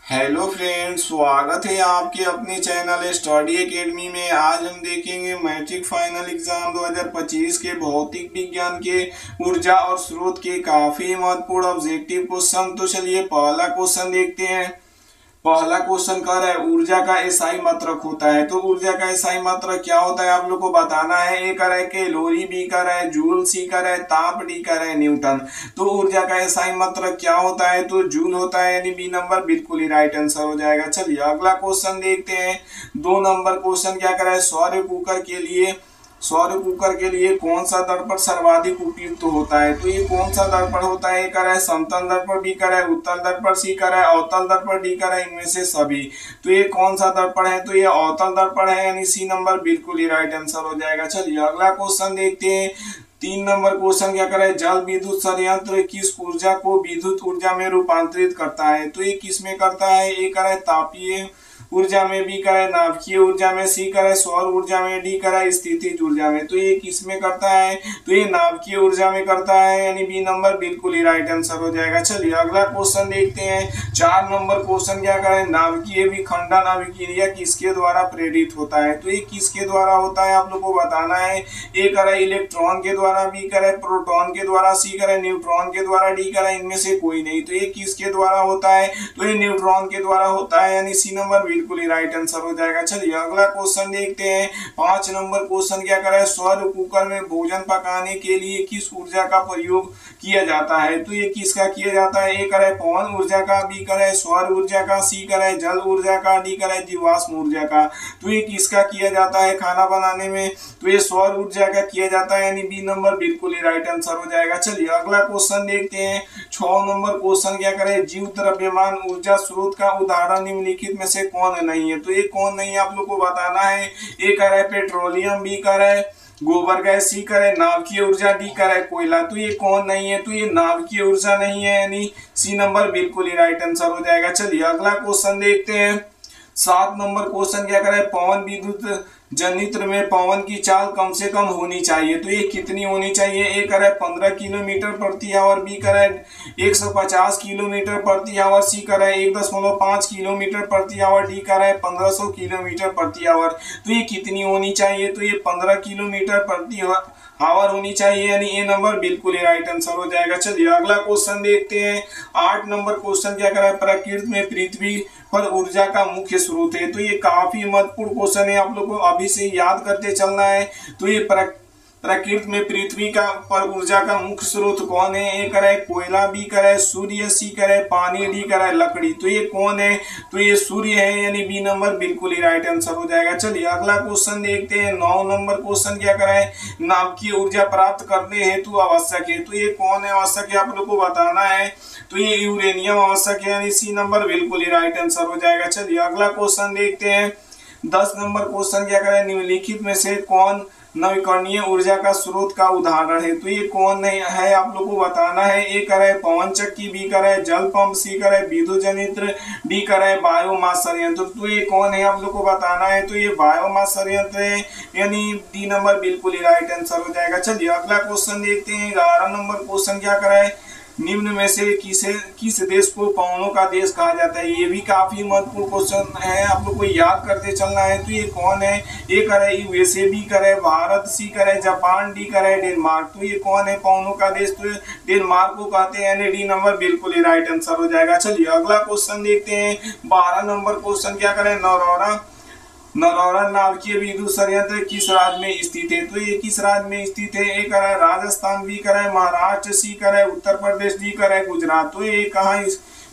Hello friends, स्वागत है आपके अपने चैनल स्टडी एकेडमी में। आज हम देखेंगे मैट्रिक फाइनल एग्जाम 2025 के भौतिक विज्ञान के ऊर्जा और स्रोत के काफी महत्वपूर्ण ऑब्जेक्टिव क्वेश्चन। तो चलिए पहला क्वेश्चन देखते हैं। पहला क्वेश्चन कह रहा है ऊर्जा का एसआई मात्रक होता है। तो ऊर्जा का एसआई मात्रक क्या होता है आप लोग को बताना है। ए कह रहा है कैलोरी, बी कह रहा है जूल, सी कह रहा है ताप, डी कह रहा है न्यूटन। तो ऊर्जा का एसआई मात्रक क्या होता है, तो जूल होता है, यानी बी नंबर बिल्कुल ही राइट आंसर हो जाएगा। चलिए अगला क्वेश्चन देखते हैं। 2 नंबर क्वेश्चन क्या कर रहा है, सौर कुकर के लिए कौन सा दर्पण सर्वाधिक उपयुक्त होता है। तो ये कौन सा दर्पण होता है, कह रहा है समतल दर्पण, बी कह रहा है उत्तल दर्पण, सी कह रहा है अवतल दर्पण, डी कह रहा है इनमें से सभी। तो ये कौन सा दर्पण है, तो ये अवतल दर्पण है, यानी सी नंबर बिल्कुल ही राइट आंसर हो जाएगा। चलिए अगला क्वेश्चन देखते हैं। 3 नंबर क्वेश्चन क्या कर रहा है, जल विद्युत संयंत्र किस ऊर्जा को विद्युत ऊर्जा में रूपांतरित करता है। तो ये किस में करता है, ए कह रहा है तापीय ऊर्जा में, बी कह रहा है नाभिकीय ऊर्जा में, सी कह रहा है सौर ऊर्जा में, डी कह रहा है स्थितिज ऊर्जा में। तो ये किस में करता है, तो ये नाभिकीय ऊर्जा में करता है, यानी बी नंबर बिल्कुल ही राइट आंसर हो जाएगा। चलिए अगला क्वेश्चन देखते हैं। 4 नंबर क्वेश्चन क्या कर रहा है, नाभिकीय विखंडन अभिक्रिया किसके द्वारा प्रेरित होता है। तो ये किसके द्वारा होता है आप लोग को बताना है। ए कह रहा है इलेक्ट्रॉन के द्वारा, बी कह रहा है प्रोटॉन के द्वारा, सी कह रहा है न्यूट्रॉन के द्वारा, डी कह रहा है इनमें से कोई नहीं। तो ये किसके द्वारा होता है, तो ये न्यूट्रॉन के द्वारा होता है, यानी सी नंबर बिल्कुल ही राइट आंसर हो जाएगा। चलिए अगला क्वेश्चन देखते हैं। 5 नंबर क्वेश्चन क्या कर रहा है, सौर कुकर में भोजन पकाने के लिए किस ऊर्जा का प्रयोग किया जाता है। तो ये किसका किया जाता है, ए कह रहा है पवन ऊर्जा का, बी कह रहा है सौर ऊर्जा का, सी कह रहा है जल ऊर्जा का, डी कह रहा है जीवाश्म ऊर्जा का। तो ये किसका किया जाता है खाना बनाने में, तो ये सौर ऊर्जा का किया जाता है, यानी बी नंबर बिल्कुल ही राइट आंसर हो जाएगा। चलिए अगला क्वेश्चन देखते हैं। 6 नंबर क्वेश्चन क्या करे, जीव द्रव्यमान ऊर्जा स्रोत का उदाहरण निम्नलिखित में से कौन नहीं है। तो ये कौन नहीं है आप लोग को बताना है। ए कह रहा है पेट्रोलियम, बी कह रहा है गोबर गैस, सी कह रहा है नाभिकीय ऊर्जा, डी कह रहा है कोयला। तो ये कौन नहीं है, तो ये नाभिकीय ऊर्जा नहीं है, यानी सी नंबर बिल्कुल ही राइट आंसर हो जाएगा। चलिए अगला क्वेश्चन देखते हैं। 7 नंबर क्वेश्चन क्या कर रहा है, पवन विद्युत जनित्र में पवन की चाल कम से कम होनी चाहिए। तो ये कितनी होनी चाहिए, ए कह रहा है 15 किलोमीटर प्रति आवर, बी कह रहा है 150 किलोमीटर प्रति आवर, सी कह रहा है 1.5 किलोमीटर प्रति आवर, डी कह रहा है 1500 किलोमीटर प्रति आवर। तो ये कितनी होनी चाहिए, तो ये 15 किलोमीटर प्रति आवर होनी चाहिए, यानी ए नंबर बिल्कुल ही राइट आंसर हो जाएगा। चलिए अगला क्वेश्चन देखते हैं। 8 नंबर क्वेश्चन क्या कर रहा है, प्रकृति में पृथ्वी पर ऊर्जा का मुख्य स्रोत है। तो ये काफी महत्वपूर्ण क्वेश्चन है, आप लोग को अभी से याद करते चलना है। तो ये प्रकृति में पृथ्वी का पर ऊर्जा का मुख्य स्रोत कौन है, ए कह रहा है कोयला, बी कह रहा है सूर्य, सी कह रहा है पानी, डी कह रहा है लकड़ी। तो ये कौन है, तो ये सूर्य है, यानी बी नंबर बिल्कुल ही राइट आंसर हो जाएगा। चलिए अगला क्वेश्चन देखते हैं। 9 नंबर क्वेश्चन क्या कर रहा है, नाभिकीय ऊर्जा प्राप्त करने हेतु आवश्यक है। तो ये कौन है आवश्यक है आप लोग को बताना है। तो ये यूरेनियम आवश्यक है, यानी सी नंबर बिल्कुल ही राइट आंसर हो जाएगा। चलिए अगला क्वेश्चन देखते हैं। 10 नंबर क्वेश्चन क्या कर रहा है, निम्नलिखित में से कौन नवीकरणीय ऊर्जा का स्रोत का उदाहरण है। तो ये कौन नहीं है आप लोग को बताना है। ए कह रहा है पवन चक्की, बी कह रहा है जल पंप, सी कह रहा है विद्युत जनित्र, डी कह रहा है बायोमास संयंत्र। तो ये कौन है आप लोग को बताना है, तो ये बायोमास संयंत्र है, यानी डी नंबर बिल्कुल ही राइट आंसर हो जाएगा। चलिए अगला क्वेश्चन देखते हैं। 11 नंबर क्वेश्चन क्या कर रहा है, निम्न में से किस देश को पवनों का देश कहा जाता है। ये भी काफी महत्वपूर्ण क्वेश्चन है, आप लोग को याद करते चलना है। तो ये कौन है, ए कह रहा है यूएसए, बी कह रहा है भारत, सी कह रहा है जापान, डी कह रहा है डेनमार्क। तो ये कौन है पवनों का देश, तो डेनमार्क को कहते हैं, यानी डी नंबर बिल्कुल ही राइट आंसर हो जाएगा। चलिए अगला क्वेश्चन देखते हैं। 12 नंबर क्वेश्चन क्या करें, नरौरा नाभिकीय विद्युत संयंत्र किस राज्य में स्थित है। तो ये किस राज्य में स्थित है, ए कह रहा है राजस्थान, बी कह रहा है महाराष्ट्र, सी कह रहा है उत्तर प्रदेश, डी कह रहा है गुजरात। तो ये कहाँ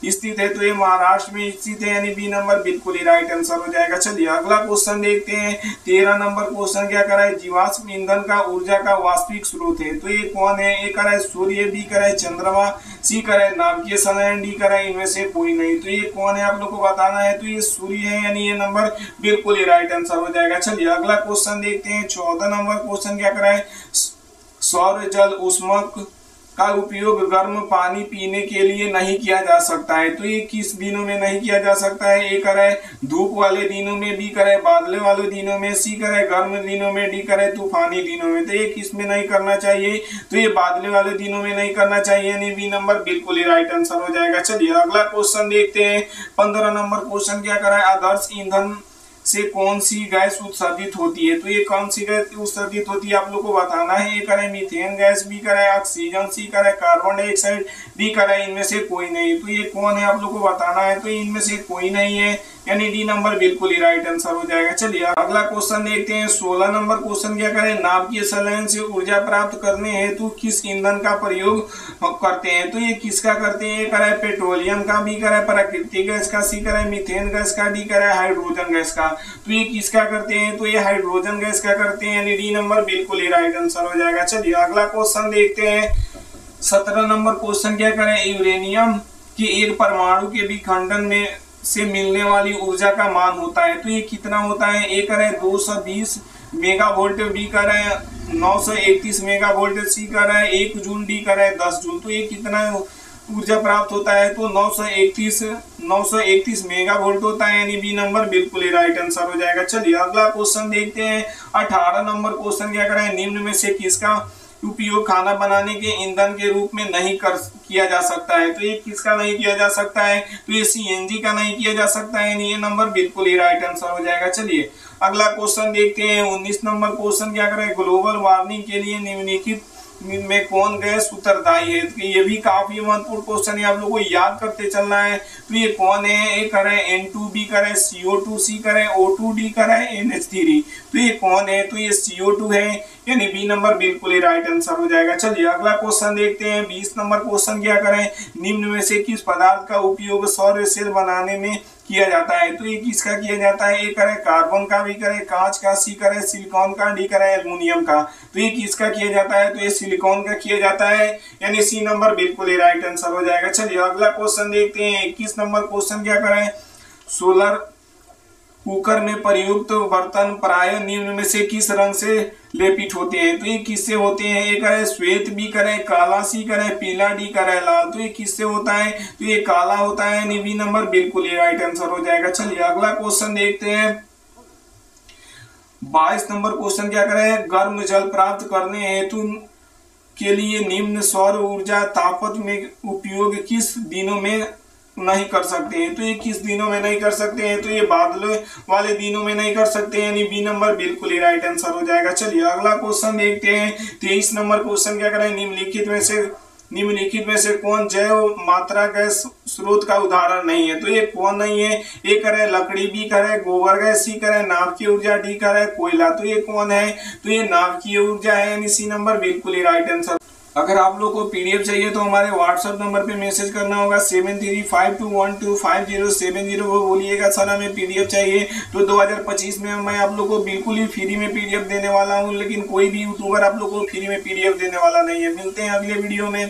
स्थित है, तो ये महाराष्ट्र में स्थित है, यानी बी नंबर बिल्कुल ही राइट आंसर हो जाएगा। चलिए अगला क्वेश्चन देखते हैं। 13 नंबर क्वेश्चन क्या कर रहा है, जीवाश्म ईंधन का ऊर्जा का वास्तविक स्रोत है। तो ये कौन है, ए कह रहा है सूर्य, बी कह रहा है चंद्रमा, सी कह रहा है नाभिकीय संयंत्र, डी कह रहा है इनमें से कोई नहीं। तो ये कौन है आप लोग को बताना है, तो ये सूर्य है, यानी ये नंबर बिल्कुल ही राइट आंसर हो जाएगा। चलिए अगला क्वेश्चन देखते हैं। 14 नंबर क्वेश्चन क्या कर रहा है, सौर जल ऊष्मक का उपयोग गर्म पानी पीने के लिए नहीं किया जा सकता है। तो ये किस दिनों में नहीं किया जा सकता है? ए करे धूप वाले दिनों में, बी करे बादले वाले दिनों में, सी करे गर्म दिनों में, डी करे तूफानी दिनों में। तो ये किस में नहीं करना चाहिए? तो ये बादले वाले दिनों में नहीं करना चाहिए, यानी बी नंबर बिल्कुल ही राइट आंसर हो जाएगा। चलिए अगला क्वेश्चन देखते हैं। 15 नंबर क्वेश्चन क्या करा है? आदर्श ईंधन से कौन सी गैस उत्सर्जित होती है? तो ये कौन सी गैस उत्सर्जित होती है आप लोग को बताना है। ए करे मीथेन गैस, बी करे ऑक्सीजन, सी करे कार्बन डाइऑक्साइड, डी करे इनमें से कोई नहीं। तो ये कौन है आप लोग को बताना है। तो इनमें से कोई नहीं है, यानी डी नंबर बिल्कुल ही राइट आंसर हो जाएगा। चलिए अगला क्वेश्चन देखते हैं। 16 नंबर क्वेश्चन क्या करें? नाभिकीय संलयन से ऊर्जा प्राप्त करने हेतु किस ईंधन का प्रयोग करते हैं? तो ये किसका करते हैं? ए करे पेट्रोलियम का, बी करे प्राकृतिक गैस का, सी करे मीथेन गैस का, डी करे हाइड्रोजन गैस का। तो ये किसका करते हैं? तो ये हाइड्रोजन गैस का करते हैं, यानी डी नंबर बिल्कुल ही राइट आंसर हो जाएगा। चलिए अगला क्वेश्चन देखते हैं। 17 नंबर क्वेश्चन क्या करें? यूरेनियम के एक परमाणु के विखंडन में से मिलने वाली ऊर्जा का मान होता है। तो ये कितना होता है? ए करे 220 मेगावोल्ट, बी करे 931 मेगावोल्ट, सी करे 1 जूल, डी करे 10 जूल। तो ये कितना ऊर्जा प्राप्त होता है? तो 931 मेगावोल्ट होता है, यानी बी नंबर बिल्कुल ही राइट आंसर हो जाएगा। चलिए अगला क्वेश्चन देखते हैं। 18 नंबर क्वेश्चन क्या करें? निम्न में से किसका उपयोग खाना बनाने के ईंधन के रूप में नहीं किया जा सकता है? तो ये किसका नहीं किया जा सकता है? तो ये सीएनजी का नहीं किया जा सकता है, यानी ये नंबर बिल्कुल ही राइट आंसर हो जाएगा। चलिए अगला क्वेश्चन देखते हैं। 19 नंबर क्वेश्चन क्या करें? ग्लोबल वार्मिंग के लिए निम्नलिखित में कौन गैस उत्तरदायी है? तो ये भी काफी महत्वपूर्ण क्वेश्चन है, आप लोगों को याद करते चलना है। तो ये कौन है? ए करे N2, बी करे CO2, सी करे O2, डी करे NH3। तो ये कौन है? तो ये CO2 है, यानी बी नंबर बिल्कुल ही राइट आंसर हो जाएगा। चलिए अगला क्वेश्चन देखते हैं। 20 नंबर क्वेश्चन क्या करें? निम्न में से किस पदार्थ का उपयोग सौर सेल बनाने में किया जाता है? तो ये किसका किया जाता है? ए करे कार्बन का, बी करे कांच का, सी करे सिलिकॉन का, डी करे एल्युमिनियम का। तो ये किसका किया जाता है? तो ये सिलिकॉन का किया जाता है, यानी सी नंबर बिल्कुल ही राइट आंसर हो जाएगा। चलिए अगला क्वेश्चन देखते हैं। 21 नंबर क्वेश्चन क्या करें? सोलर कुकर में प्रयुक्त बर्तन प्राय निम्न में से किस रंग से लेपित होते हैं? तो ये किससे होते हैं? ए करे श्वेत, बी करे काला, सी करे पीला, डी करे लाल। तो ये किससे होता है? तो ये काला होता है, यानी बी नंबर बिल्कुल ही राइट आंसर हो जाएगा। चलिए अगला क्वेश्चन देखते हैं। 22 नंबर क्वेश्चन क्या करें? गर्म जल प्राप्त करने हेतु के लिए निम्न सौर ऊर्जा तापत में उपयोग किस दिनों में नहीं कर सकते हैं? तो ये किस दिनों में नहीं कर सकते हैं? तो ये बादल वाले दिनों में नहीं कर सकते हैं, यानी बी नंबर बिल्कुल ही राइट आंसर हो जाएगा। चलिए अगला क्वेश्चन देखते हैं। 23 नंबर क्वेश्चन क्या करें? निम्नलिखित में से कौन जैव मात्रा गैस स्रोत का उदाहरण नहीं है? तो ये कौन नहीं है? ए करे लकड़ी, बी करे गोबर गैस, सी करे नाभिकीय ऊर्जा, डी करे कोयला। तो ये कौन है? तो ये नाभिकीय ऊर्जा है, यानी सी नंबर बिल्कुल ही राइट आंसर। अगर आप लोग को पीडीएफ चाहिए तो हमारे व्हाट्सएप नंबर पे मैसेज करना होगा 7352125070। वो बोलिएगा सर हमें पीडीएफ चाहिए। तो 2025 में मैं आप लोग को बिल्कुल ही फ्री में पीडीएफ देने वाला हूँ, लेकिन कोई भी यूट्यूबर आप लोग को फ्री में पीडीएफ देने वाला नहीं है। मिलते हैं अगले वीडियो में।